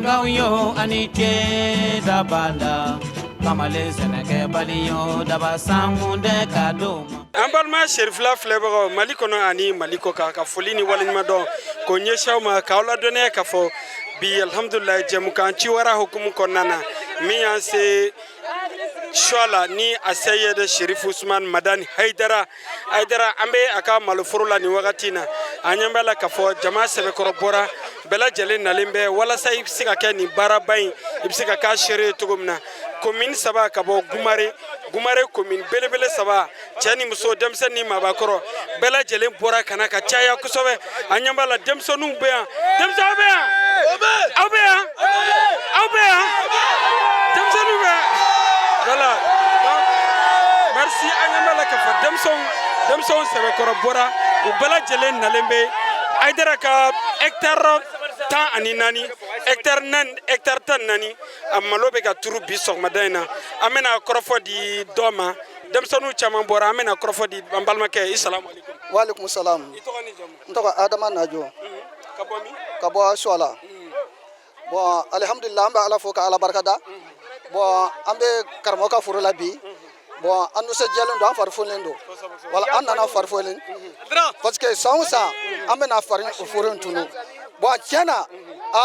Mangayo anite dabala kamale seneke baliyo daba samunde kadoma Ambalma Sherifla Flavor Malikono ani Maliko ka folini walima don ko nyeshaw ma ka wala donné ka fo bi alhamdulillah jemukan ci wara hukum konana mi yanse Shola ni aseye de Sherif Ousmane Madani Haidara ambe aka malufurula ni wakatina anyambala ka fo jama sebe korobora bela jele nalimbe wala sa ibsika ke ni barabain ibsika ka shere tugumna commune saba ka bo gumare commune belebele saba chani muso demsen ni mabakoro bela jele bora kana ka chaya kusobe anyambala demsonu be demso be demsonu be voilà merci anyambala ka fa demson sebe korobora u bela jele nalimbe aidara ka hectare tan ani nani hectare tan nani amalo be ka turu bi sogmadana amena korofo di doma demsonu chama bora amena korofo di ambalma ke assalamu alaikum wa alaikum salam itogani jam ntoka adama najo kabomi kabo shola bo alhamdulillah amba ala foka ala barkada bo ambe karmo ka furula bi bo anu se jelo ndo farfolendo wala anana farfolen parce que sausa ambe na farin furun tunu bo tiana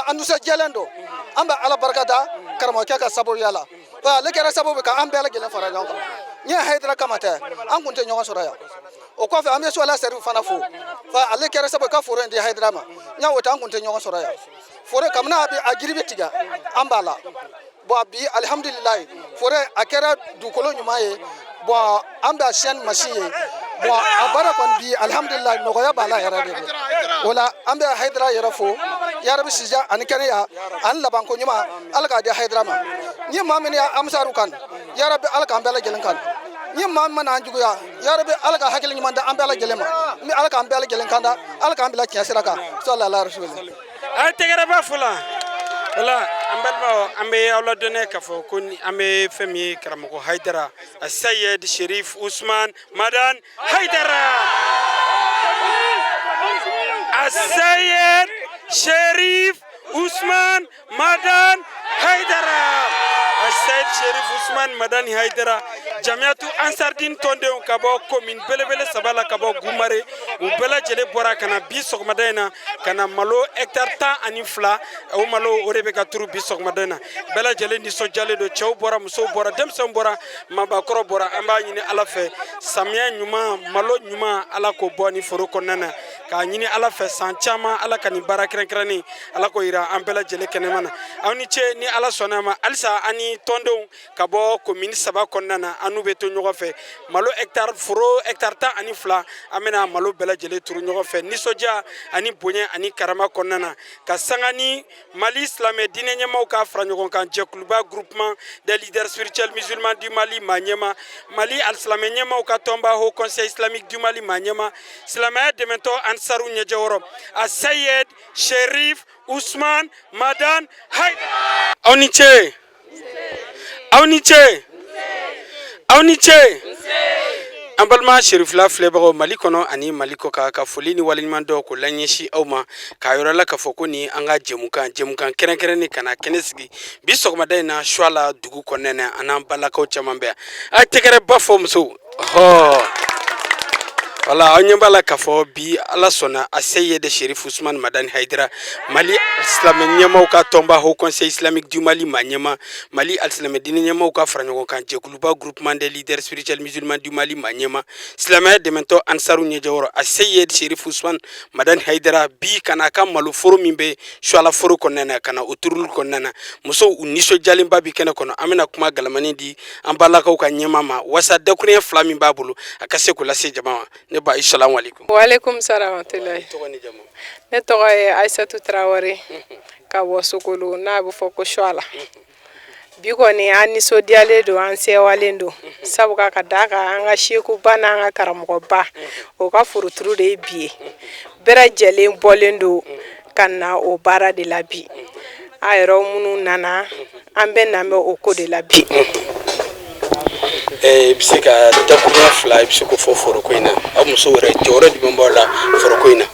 anu se jelendo amba ala barkada karmo ka sabu yala ba le kera sabu ka ambe ala gelen fara jonka nya haydra kamata an kunte nyoga soraya o ko fa ambe so ala seru fana fo fa ale kera sabu ka furun di haydra ma nya wota an kunte nyoga soraya fore kamna abi agiribe tiga ambala bo bi alhamdulillah fore akera du kolo nyumaye bo amba shen machine bo abara kon bi alhamdulillah no ya bala yara de wala amba haydra yara fo ya rabbi sija an kene ya an laban ko nyuma alga de haydra ma ni mamini ya amsaru kan ya rabbi alga ambela gelen kan ni mamma na anjugo ya rabbi alga hakil nyuma da ambela gelema mi alga ambela gelen kan da alga ambela kiasira ka sallallahu alaihi wasallam ay tegere ba fula wala ambalma ambe awla donné ka fo ko ambe femi karamako Haidara Sayyid Sherif Ousmane Madani Haidara Sayyid Sherif Ousmane Madani Haidara Sayyid Sherif Ousmane Madani Haidara Jamiatu Ansardine tonde on kabo commune belebele sabala kabo gumare u bela jele bora kana bi sogmadena kana malo hectare tan ani fla o malo orebe ka turu bi sogmadena bela jele ni so jale do chew bora muso bora demson bora maba koro bora amba nyini ala fe samia nyuma malo nyuma ala ko boni foro konana ka nyini ala fe sanchama ala kani barakrenkrani ala ko ira ambela jele kenemana awni che ni ala sonama alsa ani tondo kabo commune saba konana anu beto nyogo fe malo hectare foro hectare tan ani fla amena malo bela jele turu nyogo fe ni soja ani bonya ani karama konana ka sangani Mali islamé dine nyama ka fra nyogo kan jekuluba groupement des leaders spirituels musulmans du Mali manyema Mali al-islamé nyama ka tomba au conseil islamique du Mali manyema islamé de mento ansaru nyejoro a Sayyid Sherif Ousmane Madani Haidara Awniche ambalma Sherifla Flavor Malikono ani Maliko ka folini walima do ko lanyeshi awma ka yorala ka foko ni anga jemukan kerenkeren kana kenesigi bisokma dayna shwala dugu konene anan balako chamambe a tegere bafo muso wala anyambala kafo bi ala sona aseye de Sherif Ousmane Madani Haidara Mali islamé nyama ka tomba au conseil islamique du Mali manyema Mali al-islamé dine nyama ka franyo kan jekuluba groupement des leaders spirituels musulmans du Mali manyema islamé de mento ansaru nyejoro aseye de Sherif Ousmane Madani Haidara bi kana ka malu forum mimbe shwala foru konena kana uturul konena muso uniso jalimba bi kana kono amena kuma galamani di ambala ka nyama ma wasa dekune flami babulu akase kula se jama assalamu alaikum. Wa alaikum salam wa rahmatullahi. Ne togo ye Aissatou Traoré ka bɔ Sokolo n'a bɛ fɔ ko Choila. Bi kɔni an nisɔndiyalen don an sewalen don sabu ka d'a kan an ka sekuba n'an ka karamɔgɔba o ka foroturu de ye bi ye bɛɛ lajɛlen bɔlen don ka na o baara de la bi a yɛrɛ minnu nana an bɛ na mɛn o ko de la bi. Bise ka dakunya fila bise ko fo foro ko ina amuso wɛrɛ jɔyɔrɔ jumɛn b'a la foro ko ina.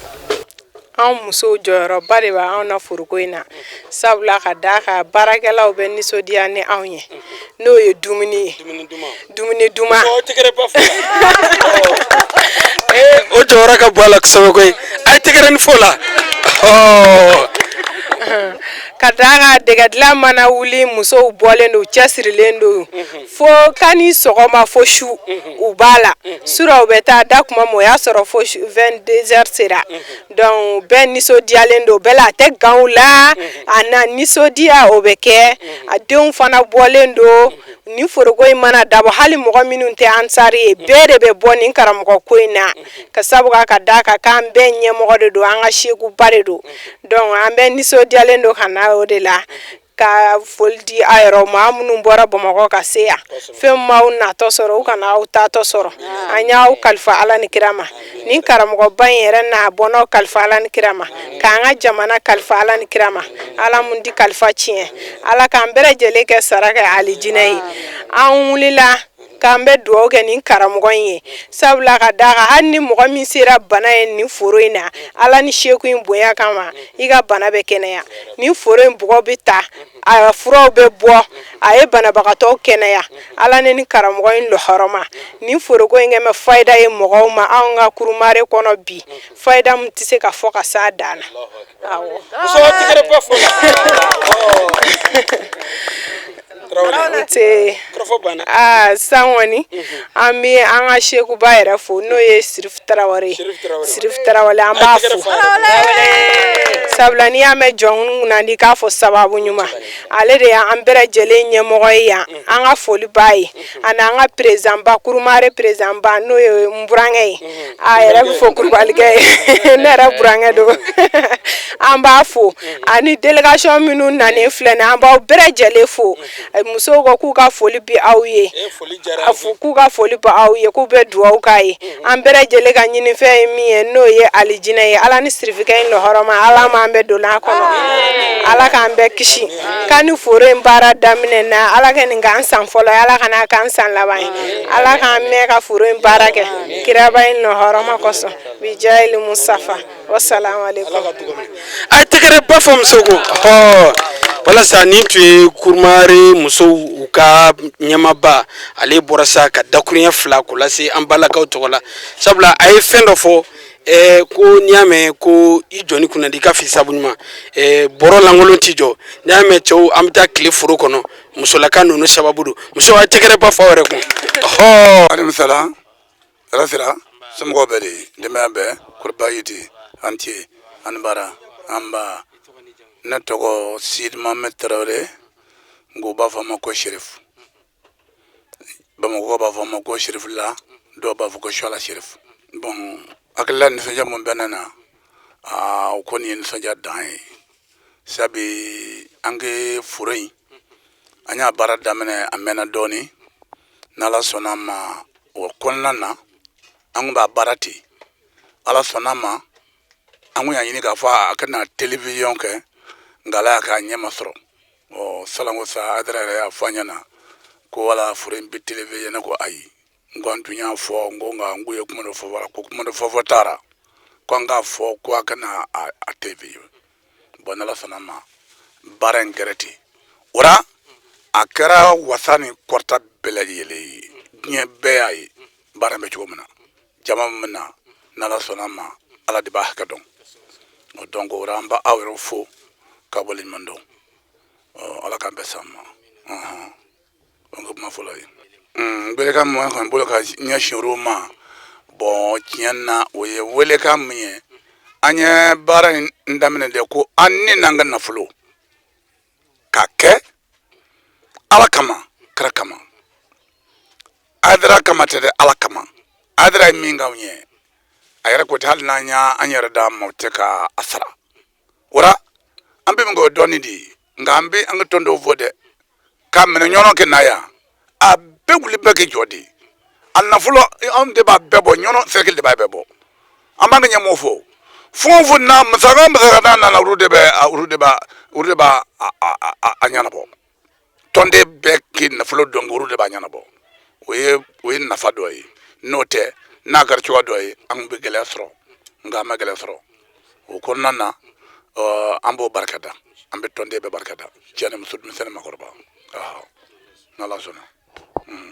an musow jɔyɔrɔba de b'a anw na foroko in na sabula ka d'a kan baarakɛlaw bɛ nisɔndiya ni anw ye n'o ye dumuni ye dumuni duman o jɔyɔrɔ ka bɔ a la kosɛbɛ koyi a ye tɛgɛrɛ ni fo la ka d'a kan dɛgɛdilan mana wuli musow bɔlen don cɛsirilen don fo kani sɔgɔma fo su u b'a la sura u bɛ taa da kuma ma o y'a sɔrɔ fo 22h sera donc bɛɛ nisɔndiyalen don bɛɛ la a tɛ gan u la a na nisɔndiya o bɛ kɛ a denw fana bɔlen don ni foroko in mana dabɔ hali mɔgɔ minnu tɛ ansari ye bɛɛ de bɛ bɔ nin karamɔgɔ ko in na ka sabu ka d'a kan k'an bɛɛ ɲɛmɔgɔ de don an ka sekuba de don donc an bɛ nisɔndiyalen don ka na o de la ka foli di a yɛrɛ ma minnu bɔra Bamakɔ ka se yan fɛn m'aw natɔ sɔrɔ u kana aw taatɔ sɔrɔ an y'aw kalifa Ala ni kira ma nin karamɔgɔba in yɛrɛ n'a bɔnnaw kalifa Ala ni kira ma k'an ka jamana kalifa Ala ni kira ma Ala mun di kalifa tiɲɛ Ala k'an bɛɛ lajɛlen kɛ sara kɛ alijinɛ ye an wulila k'an bɛ dugawu kɛ nin karamɔgɔ in ye sabula ka d'a kan hali ni mɔgɔ min sera bana ye nin foro in na Ala ni seku in bonya kama i ka bana bɛ kɛnɛya nin foro in bɔgɔ bɛ ta a furaw bɛ bɔ a ye banabagatɔw kɛnɛya Ala ni karamɔgɔ in lɔhɔrɔma nin foroko in kɛmɛ fayida ye mɔgɔw ma anw ka kurumare kɔnɔ bi fayida mun tɛ se ka fɔ ka s'a dan na awɔ san kɔni an bɛ an ka sekuba yɛrɛ fo n'o ye Sirifu Tarawele an b'a fo sabula n'i y'a mɛn jɔnkun kunnandi k'a fɔ sababu ɲuman ale de y'an bɛɛ lajɛlen ɲɛmɔgɔ ye yan an ka foli b'a ye ani an ka perezanba kurumare perezanba n'o ye n burankɛ ye a yɛrɛ bɛ fɔ kurubalikɛ ye ne yɛrɛ burankɛ don an b'a fo ani delegation minnu nanen filɛ nin an b'aw bɛɛ lajɛlen fo musow ko k'u ka foli bi aw ye k'u ka foli bi aw ye k'u bɛ dugawu k'a ye an bɛɛ lajɛlen ka ɲinifɛn ye min ye n'o ye alijinɛ ye Ala ni sirifikɛ in lɔhɔrɔma Ala m'an bɛɛ don a kɔnɔ Ala k'an bɛɛ kisi k'ani foro in baara daminɛ na Ala kɛ nin k'an san fɔlɔ ye Ala kana k'an san laban ye Ala k'an mɛn ka foro in baara kɛ kiraba in lɔhɔrɔma kosɔn bijayili Musafa wassalamu alaikum a ye tɛgɛrɛ ba fɔ muso ko walasa nin tun ye kurumare musow u ka ɲɛmaba ale bɔra sa ka dakuruɲɛ 2 k'o lase an balakaw tɔgɔ la sabula a ye fɛn dɔ fɔ ko n'i y'a mɛn ko i jɔni kunnadi i ka fi sabu ɲuman bɔrɔ lankolon t'i jɔ n'i y'a mɛn cɛw an bɛ taa tile foro kɔnɔ musolaka ninnu sababu don muso a ye tɛgɛrɛ ba fɔ aw yɛrɛ kun alimisala ala sira somɔgɔw bɛɛ de denbaya bɛɛ kɔri baasi tɛ an tɛ ani baara an ba ne tɔgɔ Sidi Mohamed Tarawele ngo b'a fɔ a ma ko Sherifu Bamakɔ b'a fɔ a ma ko Sherifu la dɔw b'a fɔ ko Suala Sherifu bon hakilila nisɔndiya mun bɛ ne na o kɔni ye nisɔndiya dan ye sabu an ka foro in an y'a baara daminɛ a mɛnna dɔɔni n'Ala sɔnna a ma o kɔnɔna na an kun b'a baara ten Ala sɔnna a ma an kun y'a ɲini k'a fɔ a kana télévision kɛ nka Ala y'a k'a ɲɛma sɔrɔ salanko sa Adara yɛrɛ y'a fɔ an ɲɛna ko wala foro in bɛ télévision ne ko ayi n ko an tun y'a fɔ n ko nka n ko ye kuma dɔ fɔ wala ko kuma dɔ fɔ taara ko an k'a fɔ ko a kana a télévision bon n'Ala sɔnna a ma baara in kɛra ten o la a kɛra wasa ni kɔrɔta bɛɛ lajɛlen ye diɲɛ bɛɛ y'a ye baara in bɛ cogo min na jama min na n'Ala sɔnna a ma Ala de b'a hakɛ dɔn donc o la an b'a aw yɛrɛ fo ka bɔ ɲuman dɔn Ala k'an bɛɛ s'an ma donc kuma fɔlɔ ye n welekan min kɔni bolo ka ɲɛsin o ma bon tiɲɛ na o ye welekan min ye an ye baara in daminɛ de ko an ni n'an ka nafolo ka kɛ Ala kama kira kama Adara kama tɛ dɛ Ala kama Adara ye min k'anw ye a yɛrɛ ko ten hali n'an y'an yɛrɛ d'a ma o tɛ ka a sara o la an bɛ min kɛ o dɔɔni de ye nka an bɛ an ka tɔn dɔw fɔ dɛ k'a minɛ ɲɔgɔn kɛ n'a yan a bɛɛ wuli bɛɛ kɛ jɔ de ye a nafolo anw de b'a bɛɛ bɔ ɲɔgɔn sɛgɛli de b'a bɛɛ bɔ an b'an ka ɲɛmɔgɔw fɔ fɛn o fɛn na masakɛ n'a nana olu de b'a a ɲɛnabɔ tɔnden bɛɛ k'i nafolo dɔn olu de b'a ɲɛnabɔ o ye nafa dɔ ye n'o tɛ n'a kɛra cogoya dɔ ye an bɛ gɛlɛya sɔrɔ nka an ma gɛlɛya sɔrɔ o kɔnɔna na an b'o barikada an bɛ tɔnden bɛɛ barikada cɛ ni muso denmisɛnnin makɔrɔba n'Ala sɔnna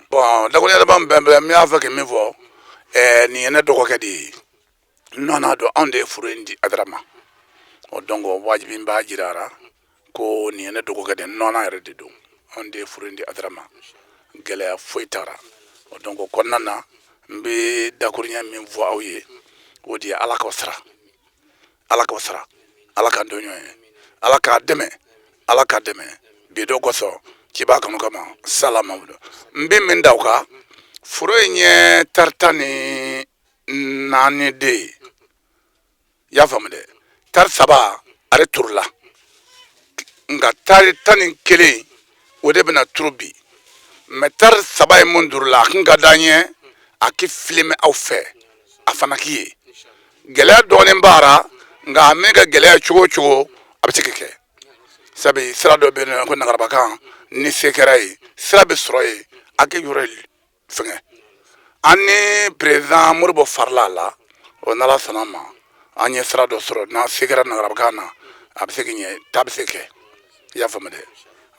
bon dakuruɲɛ laban bɛɛ min y'a fɛ ka min fɔ nin ye ne dɔgɔkɛ de ye nɔn'a dɔn anw de ye furu in di Adara ma donc wajibi n b'a jira a la ko nin ye ne dɔgɔkɛ de ye nɔn'a yɛrɛ de don anw de ye furu in di Adara ma gɛlɛya foyi t'a la donc o kɔnɔna na n bɛ dakuruɲɛ min fɔ aw ye o de ye Ala k'aw sara Ala k'aw sara Ala k'an dɔn ɲɔgɔn ye Ala k'a dɛmɛ bi dɔ kosɔn ciba kanu kama salamamudu n bɛ min da o kan foro in ye tari 14 de ye i y'a faamu dɛ tari 3 ale turula nka tari 11 o de bɛna turu bi mɛ tari 3 ye mun durula a kun ka d'an ye a k'i filime aw fɛ a fana k'i ye gɛlɛya dɔɔnin b'a la nka a min ka gɛlɛya cogo o cogo a bɛ se ka kɛ sabu sira dɔ bɛ yen ko nagarabakan ni se kɛra ye sira bɛ sɔrɔ yen a kɛ yɔrɔ fɛngɛ an ni perezan Modibo farala a la o n'Ala sɔnna ma an ye sira dɔ sɔrɔ n'a se kɛra nagarabakan na a bɛ se ka ɲɛ ta bɛ se kɛ i y'a faamu dɛ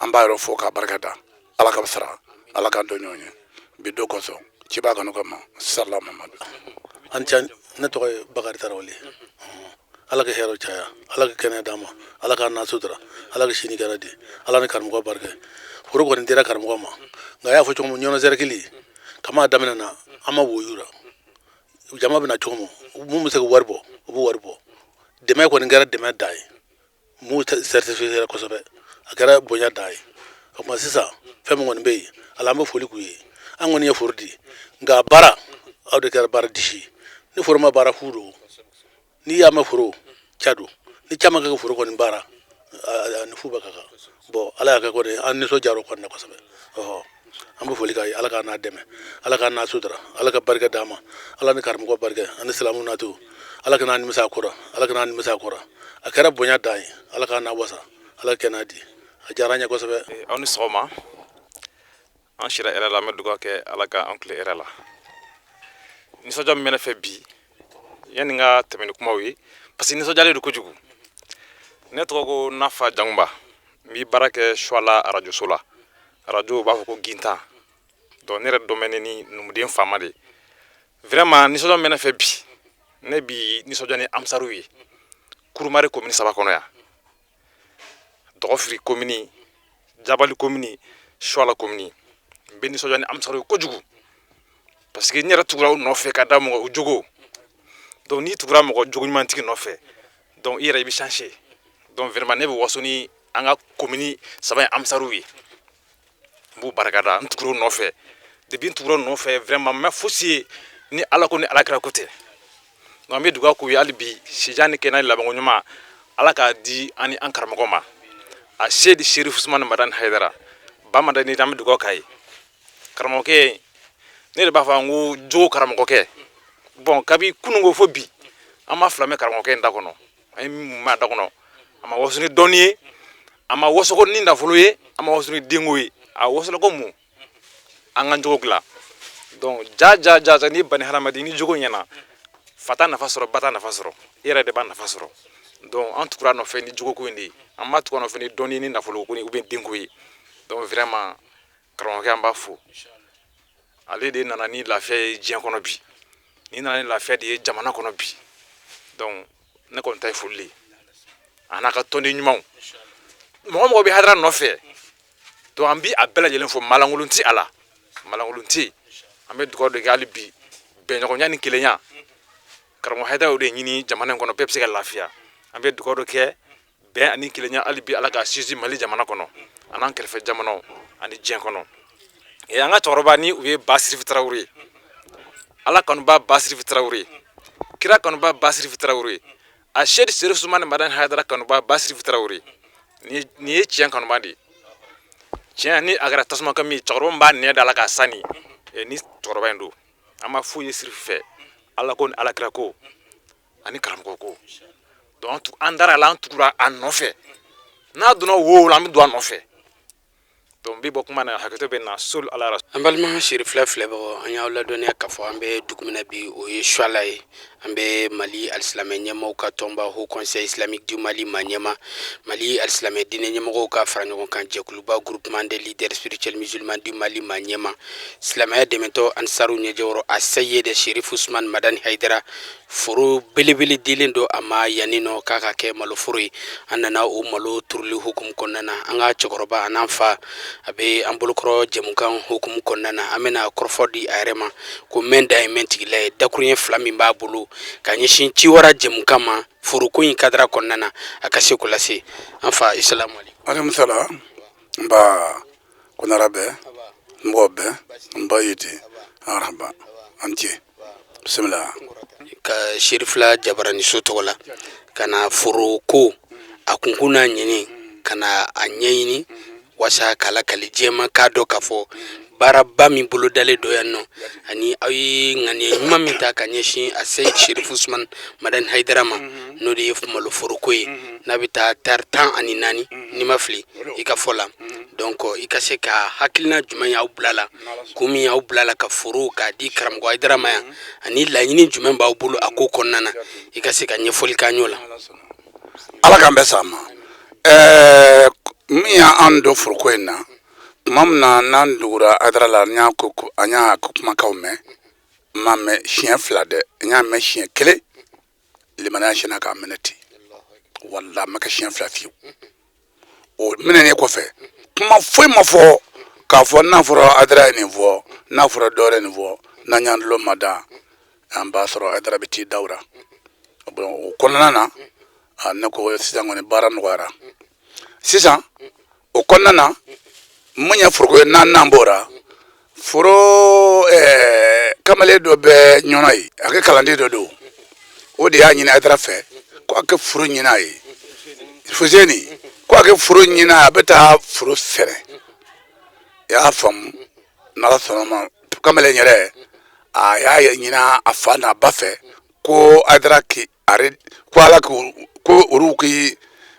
an b'a yɔrɔ fɔ k'a barikada Ala ka sara Ala k'an dɔn ɲɔgɔn ye bi don kosɔn ci b'a kanu kama salamamadu an cɛ ne tɔgɔ ye Bakari Tarawele Ala ka hɛrɛ caya Ala ka kɛnɛya d'an ma Ala k'an na sutura Ala ka sini kɛra di Ala ni karamɔgɔ barika foro kɔni dira karamɔgɔ ma nka a y'a fɔ cogo min ɲɔnɔ zɛrɛkili kama daminɛ na an ma woyo la jama bɛna cogo min mun bɛ se ka wari bɔ u b'u wari bɔ dɛmɛ kɔni kɛra dɛmɛ da ye mun certifié kosɛbɛ a kɛra bonya da ye o tuma sisan fɛn min kɔni bɛ yen Ala an bɛ foli k'u ye an kɔni ye foro di nka baara aw de kɛra baara disi ni foro ma baara fu don n'i y'a mɛn foro ca don ni caman kɛ foro kɔni baara ni fu bɛ ka kan bon Ala y'a kɛ kɔni an nisɔndiyara o kɔni na kosɛbɛ an bɛ foli k'a ye Ala k'a n'a dɛmɛ Ala k'a n'a sutura Ala ka barika d'an ma Ala ni karamɔgɔ barika ani silamɛw natu Ala ka n'a nimisa a kɔrɔ Ala ka n'a nimisa a kɔrɔ a kɛra bonya dan ye Ala k'a n'a wasa Ala ka kɛnɛya di a diyara an ye kosɛbɛ. Aw ni sɔgɔma an sira hɛrɛ la an bɛ dugawu kɛ Ala k'an tile hɛrɛ la nisɔndiya min bɛ ne fɛ bi yanni n ka tɛmɛ ni kumaw ye parce que nisɔndiyalen don kojugu ne tɔgɔ ko Nafa Jangunba n bɛ baara kɛ Suala arajoso la arajo b'a fɔ ko Gintan donc ne yɛrɛ dɔmɛni ni numuden faama de vraiment nisɔndiya min bɛ ne fɛ bi ne bi nisɔndiya ni Amsaru ye Kurumare commune 3 kɔnɔ yan Dɔgɔfiri commune Jabali commune Suala commune n bɛ nisɔndiya ni Amsaru ye kojugu parce que n yɛrɛ tugura u nɔfɛ ka da mɔgɔ u jogo donc n'i tugura mɔgɔ jogo ɲumantigi nɔfɛ donc i yɛrɛ i bɛ changer donc vraiment ne bɛ waso ni an ka commune 3 ye Amsaru ye n b'u barikada n tugura u nɔfɛ depuis n tugura u nɔfɛ vraiment n ma fosi ye ni Ala ko ni Alakira ko tɛ donc an bɛ dugawu k'u ye hali bi sijan ni kɛnɛya ni labanko ɲuman Ala k'a di an ni an karamɔgɔ ma a Seydi Cherif Ousmane Madani Hayidara ba Madani an bɛ dugawu k'a ye karamɔgɔkɛ ne de b'a fɔ n ko jogo karamɔgɔkɛ bon kabi kunungo fo bi an ma fila mɛn karamɔgɔkɛ in da kɔnɔ an ye min m'a da kɔnɔ a ma waso ni dɔnni ye a ma waso ni nafolo ye a ma waso ni denko ye a wasola ko mun an ka jogo dilan donc ja ni bani hadamaden ni jogo ɲɛna fa t'a nafa sɔrɔ ba t'a nafa sɔrɔ i yɛrɛ de b'a nafa sɔrɔ donc an tugura nɔfɛ ni jogo ko in de ye an ma tugu nɔfɛ ni dɔnni ni nafolo ko ni ou bien denko ye donc vraiment karamɔgɔkɛ an b'a fo ale de nana ni lafiya ye diɲɛ kɔnɔ bi ni nana ni lafiya de ye jamana kɔnɔ bi donc ne kɔni ta ye foli ye a n'a ka tɔnden ɲumanw mɔgɔ bɛ hadara nɔfɛ donc an bi a bɛɛ lajɛlen fo malankolon ti a la malankolon tɛ yen an bɛ dugawu de kɛ hali bi bɛnɲɔgɔnya ni kelenya karamɔgɔ Hayidara o de ɲini jamana in kɔnɔ bɛɛ bɛ se ka lafiya an bɛ dugawu de kɛ bɛn ani kelenya hali bi Ala ka sinsin Mali jamana kɔnɔ an'an kɛrɛfɛ jamanaw ani diɲɛ kɔnɔ an ka cɛkɔrɔba ni u ye Ba Sirifu Tarawele Ala kanuba Ba Sirifu Tarawele kira kanuba Ba Sirifu Tarawele a Seydi Cherif Ousmane Madani Hayidara kanuba Ba Sirifu Tarawele ni ye tiɲɛ kanuba de tiɲɛ ni a kɛra tasuma kan min cɛkɔrɔba b'a nɛ da la k'a sani ni cɛkɔrɔba in don an ma foyi ye Sirifu fɛ Ala ko ni Alakira ko ani karamɔgɔ ko donc an dara la an tugura a nɔfɛ n'a donna wo la an bɛ don a nɔfɛ donc n bi bɔ kuma na hakɛto bɛ na sul ala rasul. An balima siri filɛ an y'aw ladɔnniya k'a fɔ an bɛ dugu min na bi o ye Suala ye an bɛ Mali alisilamɛ ɲɛmaaw ka tɔnba Haut Conseil islamique du Mali Maniema Mali alisilamɛ diinɛ ɲɛmɔgɔw ka fara ɲɔgɔn kan jɛkuluba groupement des leaders spirituels musulmans du Mali Maniema silamɛya dɛmɛtɔ Ansaru ɲɛjɛwɔrɔ a Seyid Cherif Ousmane Madani Haidara foro belebele dilen don a ma yanni nɔ k'a ka kɛ maloforo ye an nana o malo turuli hukumu kɔnɔna na an ka cɛkɔrɔba a n'an fa a bɛ an bolokɔrɔ jɛmukan hukumu kɔnɔna na an bɛna kɔrɔfɔ di a yɛrɛ ma ko mɛn da ye mɛn tigila ye dakuruɲɛ 2 min b'a bolo ka ɲɛsin ci wara jɛmukan ma foroko in kadara kɔnɔna na a ka se ko lase an fa isalamu alaikum salam ba kunara bɛ mɔgɔ bɛ n ba yiti araba an ce bismillah ka Sherifla Jabarani so tɔgɔ la ka na foroko a kunkun n'a ɲɛɲɛ ka na a ɲɛɲini wasa k'a lakali jɛma k'a dɔn k'a fɔ baaraba min bolodalen dɔ yan nɔ ani aw ye ŋaniya ɲuman min ta ka ɲɛsin a Seyid Cherif Ousmane Madani Haidara ma n'o de ye maloforoko ye n'a bɛ taa tari 14 n'i ma fili i ka fɔ la donc i ka se ka hakilina jumɛn y'aw bila la ko min y'aw bila la ka foro k'a di karamɔgɔ Haidara ma yan ani laɲini jumɛn b'aw bolo a ko kɔnɔna na i ka se ka ɲɛfɔli k'an y'o la ala k'an bɛ s'a ma min y'an don foroko in na tuma min na n'an dugura Haidara la an y'a kumakaw mɛn n m'a mɛn siɲɛ 2 dɛ n y'a mɛn siɲɛ 1 limaniya sinna k'a minɛ ten wala ma kɛ siɲɛ 2 fiyewu o minɛnen kɔfɛ kuma foyi ma fɔ k'a fɔ n'a fɔra Haidara ye nin fɔ n'a fɔra dɔ wɛrɛ ye nin fɔ n'an y'an dulo ma da an b'a sɔrɔ Haidara bɛ t'i dawura o kɔnɔna na ne ko sisan kɔni baara nɔgɔyara sisan o kɔnɔna na mun ye foroko ye n'an bɔra foro kamalen dɔ bɛ ɲɔnɔ ye a kɛ kalanden dɔ don o de y'a ɲini Haidara fɛ ko a kɛ foro ɲini a ye Fuseni ko a kɛ foro ɲini a bɛ taa foro fɛrɛ i y'a faamu n'ala sɔnna ma kamalen yɛrɛ a y'a ɲini a fa n'a ba fɛ ko Haidara ko ala ko olu k'i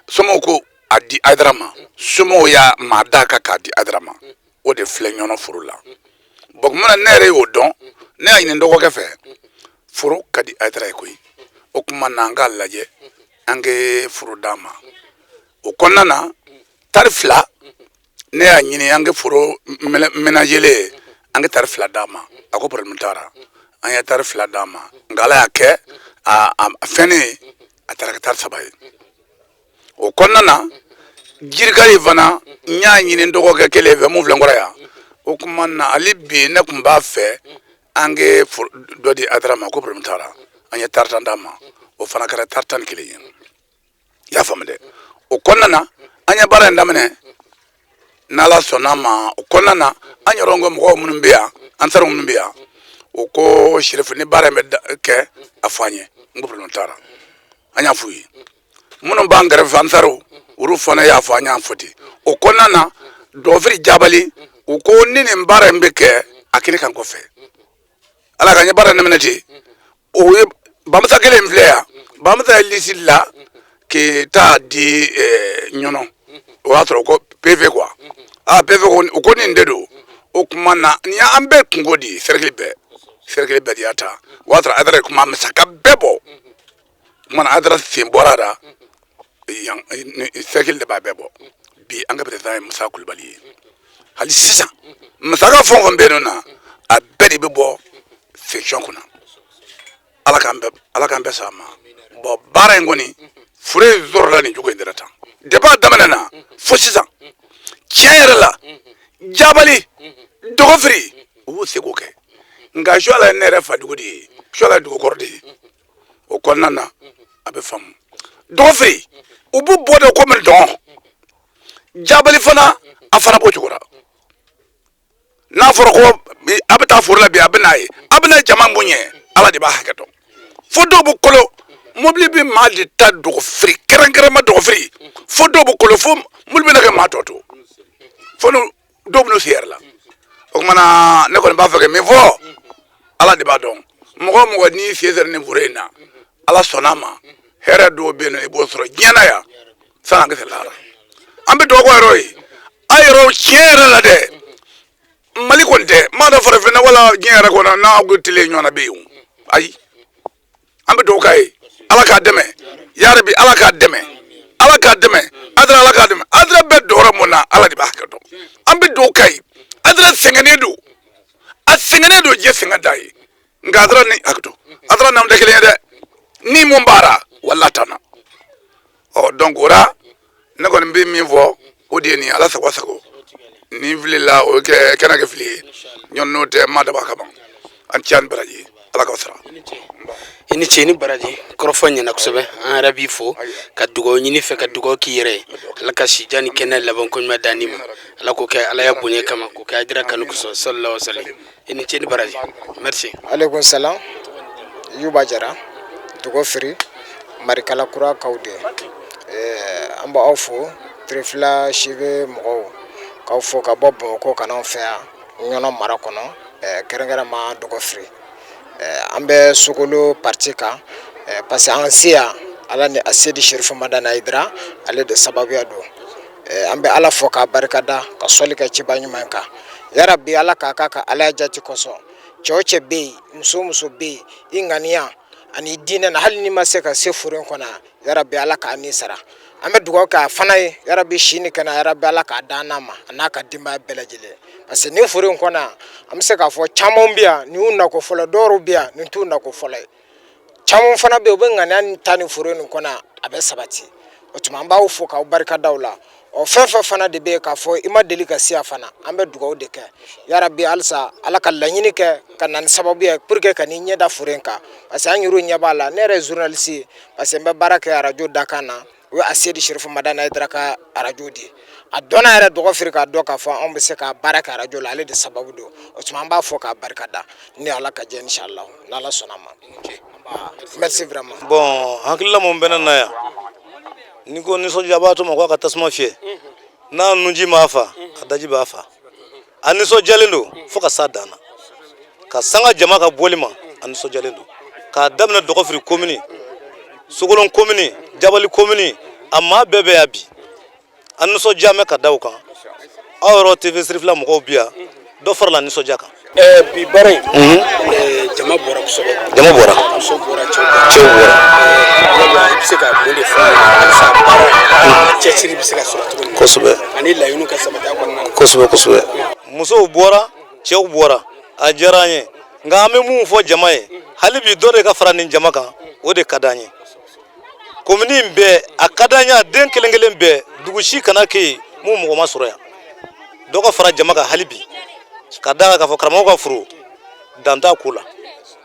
somɔgɔw ko a di Haidara ma somɔgɔw y'a maa da kan k'a di Haidara ma o de filɛ ɲɔnɔ foro la bon kuma ne yɛrɛ y'o dɔn ne y'a ɲini dɔgɔkɛ fɛ foro ka di Haidara ye koyi o kuma na an k'a lajɛ an kɛ foro d'a ma o kɔnɔna na tari 2 ne y'a ɲini an kɛ foro ménagelen an kɛ tari 2 d'a ma a ko problème t'a la an ye tari 2 d'a ma nka ala y'a kɛ a fɛnnen a taara kɛ tari 3 ye o kɔnɔna na jirikali fana n y'a ɲini dɔgɔkɛ kelen fɛ mun filɛ n kɔrɔ yan o kuma na hali bi ne tun b'a fɛ an kɛ dɔ di Haidara ma ko problème t'a la an ye tari 10 d'a ma o fana kɛra tari 11 ye i y'a faamu dɛ o kɔnɔna na an ye baara in daminɛ n'ala sɔnna ma o kɔnɔna na an yɛrɛ ko mɔgɔw minnu bɛ yan Ansaru minnu bɛ yan o ko Cherif ni baara in bɛ kɛ a fɔ an ye n ko problème t'a la an y'a f'u ye minnu b'an kɛrɛfɛ Ansaru olu fana y'a fɔ an y'a fɔ ten o kɔnɔna na Dɔfiri Jabali u ko ni nin baara in bɛ kɛ a kini kan kɔfɛ ala ka n ye baara in daminɛ ten o ye Bamusa kelen filɛ yan Bamusa ye lisi la k'i taa di ɲɔnɔ o y'a sɔrɔ ko PV quoi PV ko nin de don o kuma na ni an bɛɛ kungo di cercle bɛɛ de y'a ta o y'a sɔrɔ Haidara ye kuma masaka bɛɛ bɔ kuma na Haidara sen bɔra da cercle de b'a bɛɛ bɔ bi an ka président ye Musa Kulibali ye hali sisan masaka fɛn o fɛn bɛ yen nɔ na a bɛɛ de bɛ bɔ section kunna ala k'an bɛɛ s'a ma bon baara in kɔni fure zɔrɔla nin cogo in de la tan depuis a daminɛ na fo sisan tiɲɛ yɛrɛ la Jabali Dɔgɔfiri u b'u seko kɛ nka Suala ye ne yɛrɛ fadugu de ye Suala ye dugukɔrɔ de ye o kɔnɔna na a bɛ faamu Dɔgɔfiri u b'u bɔ de komi dɔn Jabali fana a fana b'o cogo la n'a fɔra ko a bɛ taa foro la bi a bɛ n'a ye a bɛ na jama mun ye ala de b'a hakɛ dɔn fo dɔw bɛ kolo mobili bɛ maa de ta Dɔgɔfiri kɛrɛnkɛrɛnma Dɔgɔfiri fo dɔw bɛ kolo fo mobili bɛ na kɛ maa tɔ to fo dɔw bɛ n'u si yɛrɛ la o kumana ne kɔni b'a fɛ ka min fɔ ala de b'a dɔn mɔgɔ o mɔgɔ n'i sen sera nin foro in na ala sɔnna a ma hɛrɛ dɔw bɛ yen nɔ i b'o sɔrɔ diɲɛ na yan sanni an ka se lahara an bɛ dugawu kɛ o yɔrɔ ye ayro tiere la de mali konte ma da farafina wala nyere ko na ko tile nyona be ay ambe do kay ala ka deme ya rabbi ala ka deme adra be dora mona ala di ba ka do ambe do kay adra sengene do asengene do je sengadai ngadra ni akto adra nam de kele de ni mombara wala tana o donc ora ne ko mbi mi vo o de ni ala sako sako ni vile la o ke kana ke fili nyon note mada ba kaba an tian baraji ala ka sara ini cheni baraji krofanya na kusebe an rabi fo ka dugo nyini fe ka dugo kire ala ka shijani kenel labon ko ma danima ala ko ke ala ya bunye kama ko ka dira kanu ko sallallahu alaihi wasallam ini cheni baraji merci alaikum salam yuba jara dugo free marikala kura kaude amba ofo trifla shive mo ka fo ka bobo ko kana fa nyono marakono kerengara ma dugo free ambe sokolo partika parce que ansia ala ni asedi sherifu madana idra ale de sababu ya do ambe ala fo ka barkada ka soli ka cibanyu manka ya rabbi ala ka ala jati koso choche be muso be ingania ani dina na hal ni maseka se furen kona ya rabbi ala ka ni sara ambe dugo ka fanaye ya rabbi shini kana ya rabbi ala ka danama anaka dimba belajile parce que ni furen kona amse ka fo chamon bia ni unna ko fola doro bia ni tunda ko fola chamon fana be obengana an tani furen kona abe sabati otuma mba ufo ka barka dawla o fefa fana de be ka fo ima delika sia fana ambe dugo de ke ya rabbi alsa ala ka lanyini ke kanan sababu ya pour que kan nyeda furen ka parce que anyuru nyabala nere journaliste parce que mbe baraka radio dakana we asedi sherifu madana idraka radio di adona era dugo frika doka fo on be se ka baraka radio la ale de sababu do otuma mba fo ka barka da ni ala ka je inshallah na la sonama merci vraiment bon hakilla mo benana ya niko ni so jabato mo ka tasma fie na nunji mafa adaji bafa ani so jalendo fo ka sadana ka sanga jama ka bolima ani so jalendo ka damna dugo fri commune sugulon commune jabali commune amma bebe abi an so jame ka dawka awro tv srifla mo ko biya do farla ni so jaka bi bare jama bora ko so jama bora so bora chewbora wala bisika bonde fa sa bara chechiri bisika so ko sobe ani la yunu ka sabata ko nan ko sobe muso bora chew bora ajaranye ngame mu fo jamae halibi dore ka farani jamaka ode kadanye komini be akadanya den kelengelen be dugushi kana ke mu mo masoroya doko fara jamaka halibi kada ka fo karamo ka furu danta kula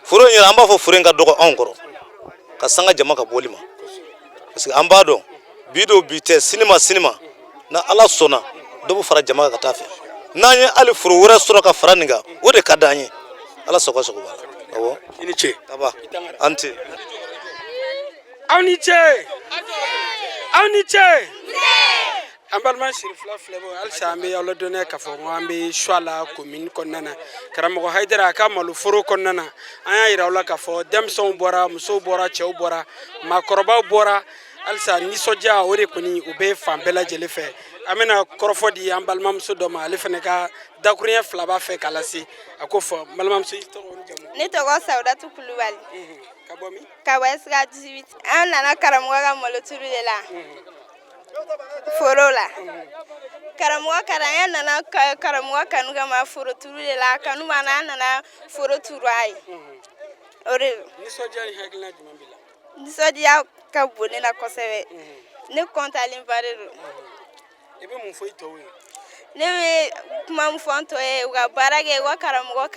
furu ni amba fo furenga doko onkoro ka sanga jamaka bolima parce que ambado bido bite cinema na ala sona dobu fara jamaka ka tafe nanye ali furu wura sura ka faraninga ode kadanye ala soko bala awo ini che taba anti Auniche ambalma shirifla flebo alshambe yalla donné ka fo ngambe shwala commune konnana karamo haydara ka malu foro konnana aya irawla ka fo demson bora muso bora chew bora makoroba bora alsa ni soja ore kuni ube fambela jelefe amena korofodi ambalma muso doma alifene ka dakurien flaba fe kalasi akofo malma muso to ne to go Saudatu Kulubali kabomi kawesga 18 an nana karamoga ga molo turulela forola karamoga karanya nana karamoga kanuga ma foro turulela kanu bana nana foro turai ore ni soja ni hagla jumambila ni soja ka bone na kosebe ne konta limbarero ebe mun foi towe ne kuma mu fonto e uga barage wa karamoga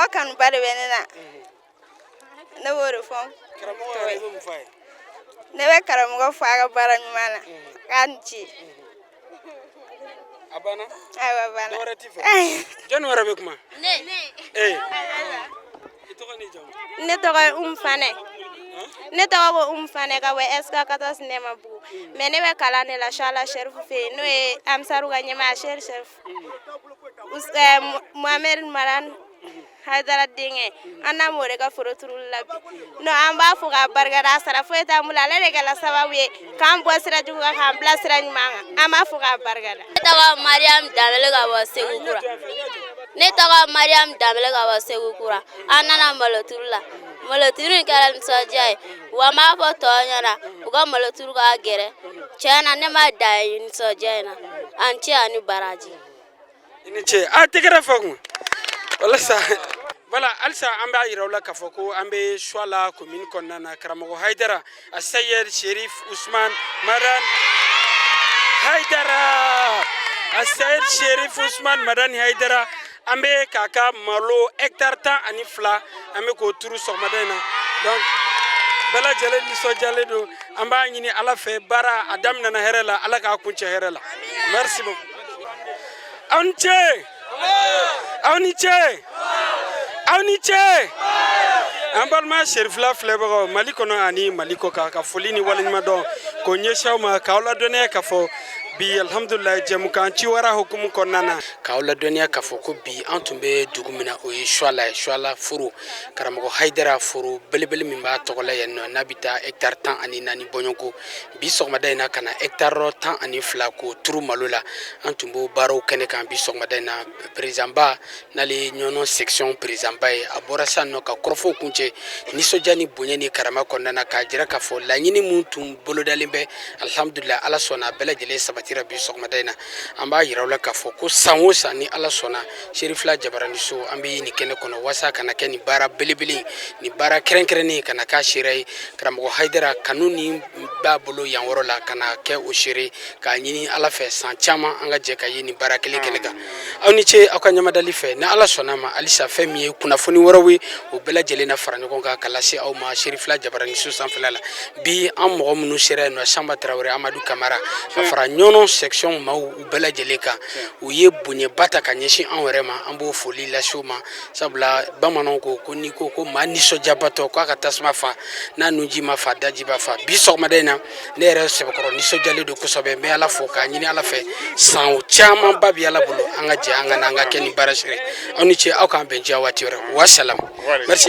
kanu bare benena ne woro fon karamoga ebe mun fai ne be karamoga faga bara nyumana kanchi abana abana dora tifa jon wara be kuma ne ito ni jom ne to ga fane ne to ga fane ka we eska kata sinema bu me ne be kala ne la shala chef fe no e am saru ga nyama chef Muammar Maran Haidara denkɛ an n'a m'o de ka foro turuli la bi non an b'a fo k'a barikada a sara foyi t'an bolo ale de kɛla sababu ye k'an bɔ sira jugu kan k'an bila sira ɲuman kan an b'a fo k'a barikada. Ne tɔgɔ Mariam Danbele ka bɔ Segu Kura. Ne tɔgɔ Mariam Danbele ka bɔ Segu Kura. An nana maloturu la. Maloturu in kɛra nisɔndiya ye wa n b'a fɔ tɔw ɲɛna u ka maloturu ka gɛrɛ. Tiɲɛ na ne ma dan ye nisɔndiya in na. An cɛ ani baraji. I ni ce a tɛgɛrɛ fɔ kun walasa voilà alisa an b'a yira u la k'a fɔ ko an bɛ choix la commune kɔnɔna na karamɔgɔ Haidara a Seyed Cherif Ousmane Madani Haidara a Seyed Cherif Ousmane Madani Haidara an bɛ k'a ka malo hectare 12 an bɛ k'o turu sɔgɔmada in na donc bɛɛ lajɛlen nisɔndiyalen don an b'a ɲini Ala fɛ baara a daminɛna hɛrɛ la Ala k'a kuncɛ hɛrɛ la merci beaucoup. Aw ni ce aw ni ce aw ni ce an balima Serifula filɛbagaw Mali kɔnɔ ani Mali kɔ kan ka foli ni waleɲuman dɔn k'o ɲɛsin aw ma k'aw ladɔnniya k'a fɔ bi alhamdulilayi jɛmukan ci wɛrɛ hukumu kɔnɔna na k'aw ladɔnniya k'a fɔ ko bi an tun bɛ dugu min na o ye Choila foro karamɔgɔ Haidara foro belebele min b'a tɔgɔ la yan nɔ n'a bɛ taa hectare 14 bɔɲɔnko bi sɔgɔmada in na ka na hectare 12 k'o turu malo la an tun b'o baaraw kɛnɛ kan bi sɔgɔmada in na président ba n'ale ye ɲɔnɔ section président ba ye a bɔra sisan nɔ ka kɔrɔfɔw kuncɛ nisɔndiya ni bonya ni karama kɔnɔna na k'a jira k'a fɔ laɲini min tun bolodalen bɛ alhamdulilayi Ala sɔnna a bɛɛ lajɛlen sabati bi sɔgɔmada in na an b'a yira u la k'a fɔ ko san o san ni Ala sɔnna Serifula Jabaraniso an bɛ nin kɛnɛ kɔnɔ walasa kana kɛ nin baara belebele nin baara kɛrɛnkɛrɛnnen kana k'a seere ye karamɔgɔ Haidara kanu ni b'a bolo yan yɔrɔ la kana kɛ o seere k'a ɲini Ala fɛ san caman an ka jɛ ka ye nin baara kelen kɛnɛ kan aw ni ce aw ka ɲamadali fɛ ni Ala sɔnna ma halisa fɛn min ye kunnafoni wɛrɛw ye o bɛɛ lajɛlen na fara ɲɔgɔn kan ka lase aw ma Serifula Jabaraniso sanfɛla la bi an mɔgɔ minnu sera yen nɔ Samba Tarawele Amadu Kamara ka fara ɲɔnɔ section maaw u bɛɛ lajɛlen kan u ye bonyeba ta ka ɲɛsin an yɛrɛ ma an b'o foli lase u ma sabula bamananw ko n'i ko ko maa nisɔndiyabatɔ k'a ka tasuma fa n'a nunji ma fa daji b'a fa bi sɔgɔmada in na ne yɛrɛ sɛbɛkɔrɔ nisɔndiyalen don kosɛbɛ n bɛ Ala fo k'a ɲini Ala fɛ san camanba bi Ala bolo an ka jɛ an ka na an ka kɛ nin baara seere aw ni ce aw k'an bɛn diya waati wɛrɛ wa salam merci.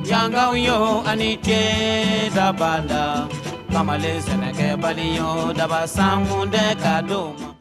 Yangaw yo anite dabanda kamale seneke baliyo daba samunde kadom